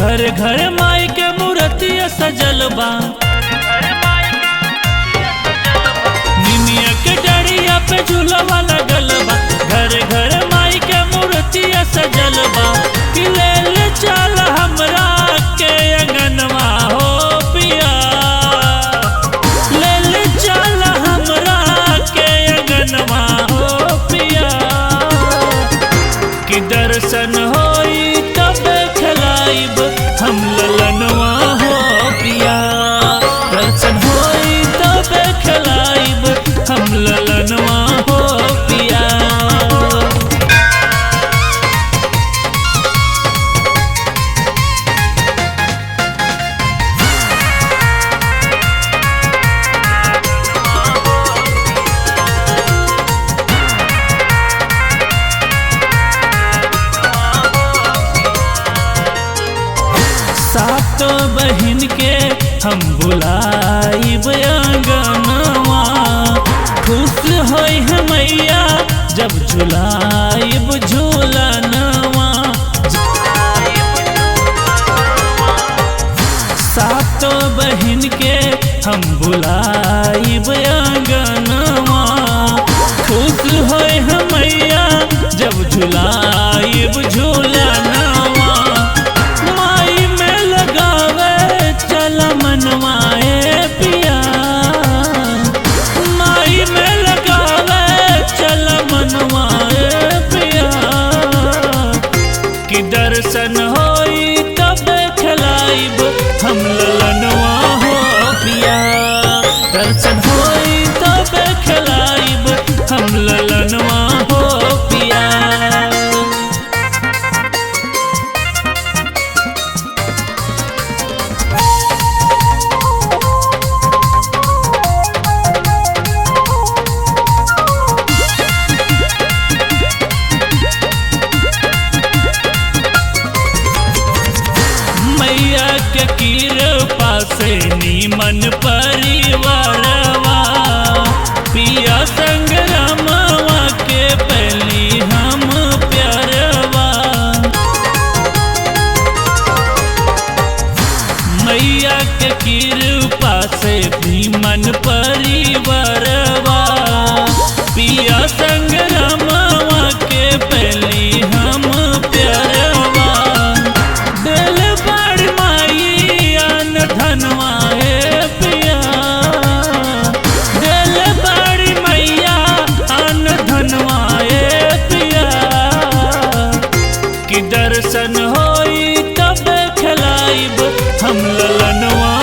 घर घर माई के मूर्तिया सजल बा, निमिया के डरिया पे झूलवा लगल बा। घर घर माई के मूर्तिया सजल बा, कि ले ले चल हमरा के अंगनवा हो पिया, ले ले चल हमरा के अंगनवा हो पिया। कि दर्शन होई तब खिलाइब हम ललनवा हो पिया, दर्शन होई तब खिलाइब हम ललनवा हो पिया। सातो बहन के हम बुलाइब अंगनवा, खुश होई है मैया जब झुलाइब झूलनवा। सातो बहन के हम बुलाइब अंगनवा, खुश होई है मैया जब झुलाइब झूलनवा। मनवाए पिया माई में लगावे चल मनवाए पिया, कि दर्शन होई तब खिलाइब हम ललनवा हो पिया, दर्शन होई तब खिलाइब हम ललनवा हो पिया। मैया के कृपा से नीमन परिवारवा, पिया संगरमवा के पहली हम प्यारवा। मैया के कृपा से नीमन परिवारवा, पिया संगरमवा के पहली हम प्यारवा। धनवा है पिया दिल बड़ी मैया अन धनवा है पिया, कि दर्शन होई तब खिलाइब हम ललनवा